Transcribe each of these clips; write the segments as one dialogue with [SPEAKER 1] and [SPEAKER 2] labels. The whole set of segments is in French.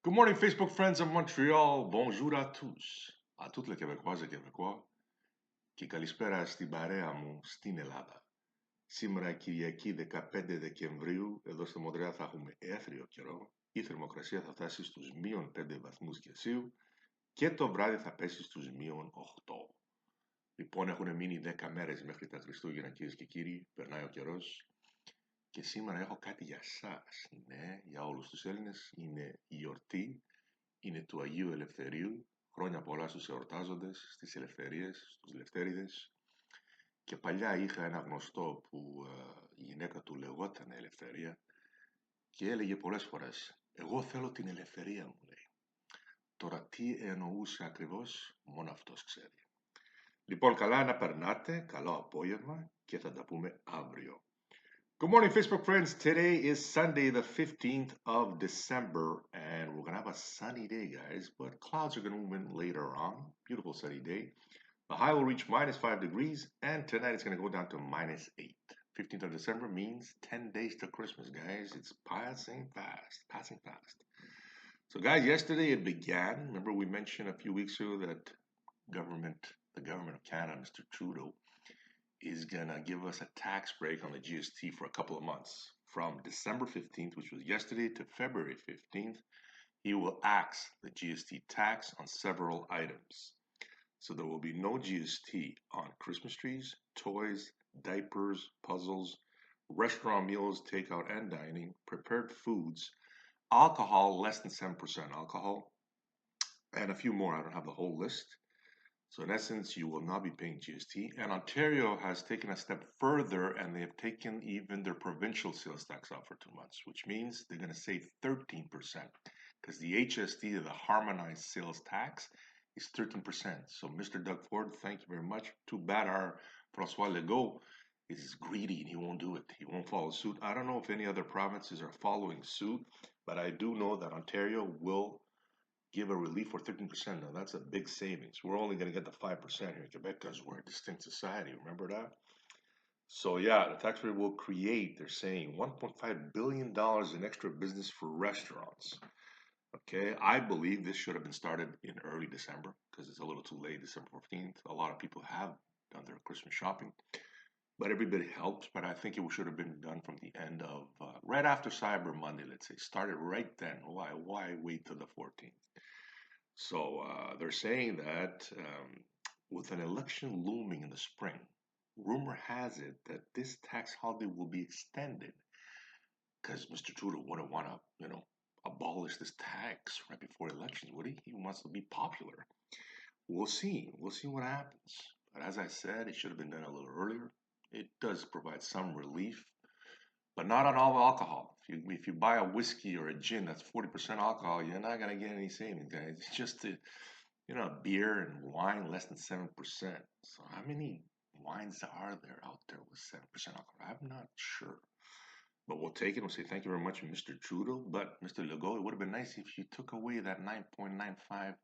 [SPEAKER 1] Good morning, Facebook friends of Montreal. Bonjour à tous. À toutes les Québécoises et Québécois. Και καλησπέρα στην παρέα μου στην Ελλάδα. Σήμερα Κυριακή 15 Δεκεμβρίου, εδώ στο Μοντρεάλ θα έχουμε έθριο καιρό. Η θερμοκρασία θα φτάσει στους μείον 5 βαθμούς Κελσίου και το βράδυ θα πέσει στους μείον 8. Λοιπόν, έχουν μείνει 10 μέρες μέχρι τα Χριστούγεννα, κυρίες και κύριοι. Περνάει ο καιρός. Και σήμερα έχω κάτι για σας. Ναι, για όλους τους Έλληνες είναι η γιορτή. Είναι του Αγίου Ελευθερίου. Χρόνια πολλά στους εορτάζοντες, στις ελευθερίες, στους Λευτέριδες. Και παλιά είχα ένα γνωστό που η γυναίκα του λεγόταν Ελευθερία και έλεγε πολλές φορές «Εγώ θέλω την ελευθερία μου», λέει. Τώρα τι εννοούσε ακριβώς, μόνο αυτός ξέρει. Λοιπόν, καλά να περνάτε, καλό απόγευμα και θα τα πούμε αύριο. Good morning, Facebook friends. Today is Sunday, the 15th of December, and we're going to have a sunny day, guys, but clouds are going to move in later on. Beautiful sunny day. The high will reach minus 5 degrees, and tonight it's going to go down to minus 8. 15th of December means 10 days to Christmas, guys. It's passing fast, passing fast. So, guys, yesterday it began. Remember, we mentioned a few weeks ago that the government of Canada, Mr. Trudeau, is going to give us a tax break on the GST for a couple of months. From December 15th, which was yesterday, to February 15th, he will axe the GST tax on several items. So there will be no GST on Christmas trees, toys, diapers, puzzles, restaurant meals, takeout and dining, prepared foods, alcohol, less than 7% alcohol, and a few more. I don't have the whole list. So in essence, you will not be paying GST. And Ontario has taken a step further and they have taken even their provincial sales tax off for 2 months, which means they're going to save 13% because the HST, the harmonized sales tax, is 13%. So Mr. Doug Ford, thank you very much. Too bad our François Legault is greedy and he won't do it. He won't follow suit. I don't know if any other provinces are following suit, but I do know that Ontario will give a relief for 13%. Now, that's a big savings. We're only going to get the 5% here in Quebec because we're a distinct society. Remember that? So, yeah, the tax rate will create, they're saying, $1.5 billion in extra business for restaurants. Okay, I believe this should have been started in early December because it's a little too late, December 15th. A lot of people have done their Christmas shopping, but everybody helped. But I think it should have been done from the end of, right after Cyber Monday, let's say. Started right then. Why wait till the 14th? So they're saying that with an election looming in the spring, rumor has it that this tax holiday will be extended because Mr. Trudeau wouldn't want to, abolish this tax right before elections, would he? He wants to be popular. We'll see. We'll see what happens. But as I said, it should have been done a little earlier. It does provide some relief, but not on all alcohol. If you buy a whiskey or a gin that's 40% alcohol, you're not gonna get any savings, guys. It's just beer and wine less than 7%. So how many wines are there out there with 7% alcohol? I'm not sure. But we'll take it. We'll say thank you very much, Mr. Trudeau. But Mr. Legault, it would have been nice if you took away that 9.95,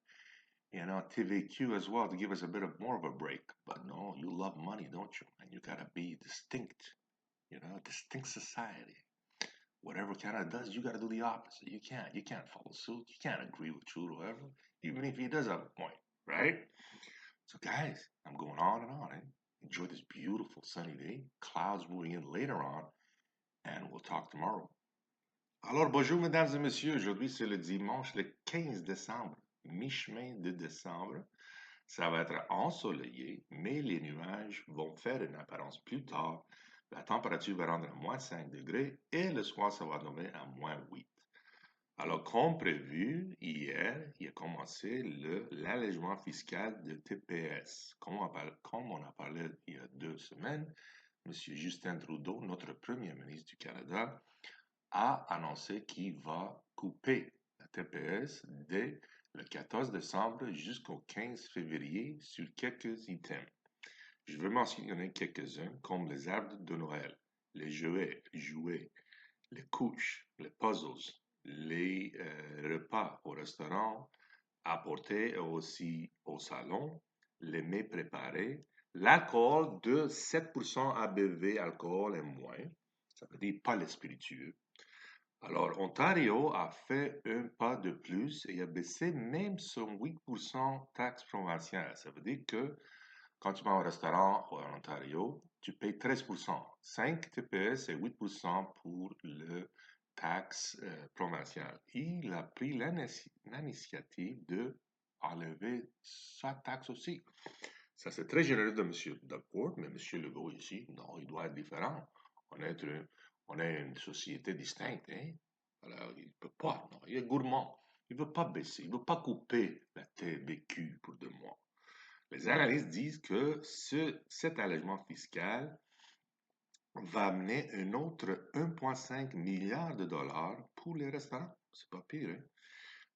[SPEAKER 1] TVQ as well to give us a bit of more of a break. But no, you love money, don't you? And you gotta be distinct, distinct society. Whatever Canada does, you gotta do the opposite. You can't follow suit. You can't agree with Trudeau ever, even if he does have a point, right? So guys, I'm going on and on. Enjoy this beautiful sunny day. Clouds moving in later on, and we'll talk tomorrow. Alors, bonjour mesdames et messieurs. Aujourd'hui, c'est le dimanche, le 15 décembre, mi-chemin de décembre. Ça va être ensoleillé, mais les nuages vont faire une apparence plus tard. La température va rendre à moins 5 degrés et le soir, ça va tomber à moins 8. Alors, comme prévu, hier, il a commencé l'allègement fiscal de TPS. Comme on a parlé il y a 2 semaines, M. Justin Trudeau, notre Premier ministre du Canada, a annoncé qu'il va couper la TPS dès le 14 décembre jusqu'au 15 février sur quelques items. Je vais mentionner quelques-uns comme les arbres de Noël, les jouets, les couches, les puzzles, les repas au restaurant, apportés aussi au salon, les mets préparés, l'alcool de 7% ABV, alcool et moins, ça veut dire pas les spiritueux, Alors, Ontario a fait un pas de plus et a baissé même son 8% taxe provinciale. Ça veut dire que quand tu vas au restaurant en Ontario, tu payes 13%, 5 TPS et 8% pour le taxe provinciale. Il a pris l'initiative de enlever sa taxe aussi. Ça, c'est très généreux de M. Duckworth, mais M. Legault ici, non, il doit être différent. On est on est une société distincte, hein? Alors, il ne peut pas, non, il est gourmand. Il ne veut pas baisser, il ne veut pas couper la TVQ pour 2 mois. Les analystes disent que cet allègement fiscal va amener un autre 1,5 milliard de dollars pour les restaurants. C'est pas pire, hein?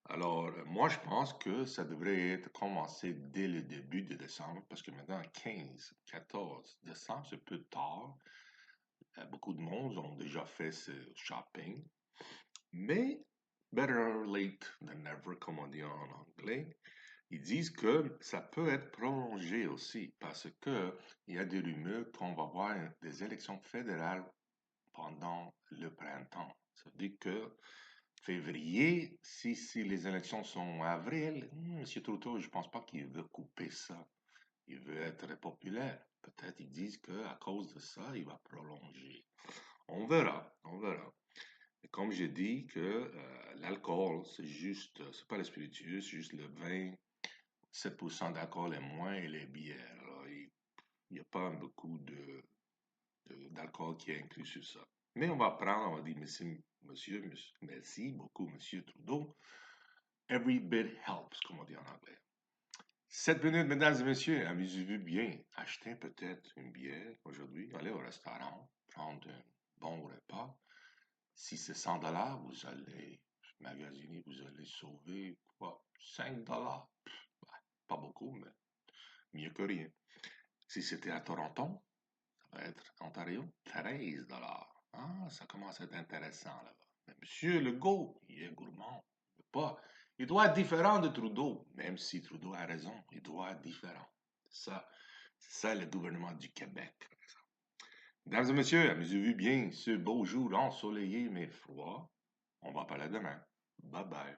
[SPEAKER 1] Alors, moi, je pense que ça devrait être commencé dès le début de décembre, parce que maintenant, 15, 14 décembre, c'est peu tard. Beaucoup de monde ont déjà fait ce shopping. Mais, better late than never, comme on dit en anglais. Ils disent que ça peut être prolongé aussi, parce que il y a des rumeurs qu'on va avoir des élections fédérales pendant le printemps. Ça veut dire que février, si les élections sont en avril, M. Trudeau, je ne pense pas qu'il veut couper ça. Il veut être populaire. Peut-être ils disent qu'à cause de ça, il va prolonger. On verra, on verra. Et comme j'ai dit que l'alcool, c'est pas le spiritueux, c'est juste le vin, 7% d'alcool et moins, et les bières. Alors, il n'y a pas beaucoup d'alcool qui est inclus sur ça. Mais on va prendre, on va dire, merci beaucoup, monsieur Trudeau. Every bit helps, comme on dit en anglais. 7 minutes, mesdames et messieurs, amusez-vous bien. Achetez peut-être une bière aujourd'hui, allez au restaurant, prendre un bon repas. Si c'est 100 dollars, vous allez magasiner, vous allez sauver quoi, 5 dollars. Pas beaucoup, mais mieux que rien. Si c'était à Toronto, ça va être Ontario, 13 dollars. Ah, ça commence à être intéressant là-bas. Mais Monsieur Legault, il est gourmand. Pas, il doit être différent de Trudeau, même si Trudeau a raison, il doit être différent. C'est ça le gouvernement du Québec, par exemple. Mesdames et messieurs, amusez-vous bien ce beau jour ensoleillé mais froid. On va parler demain. Bye bye.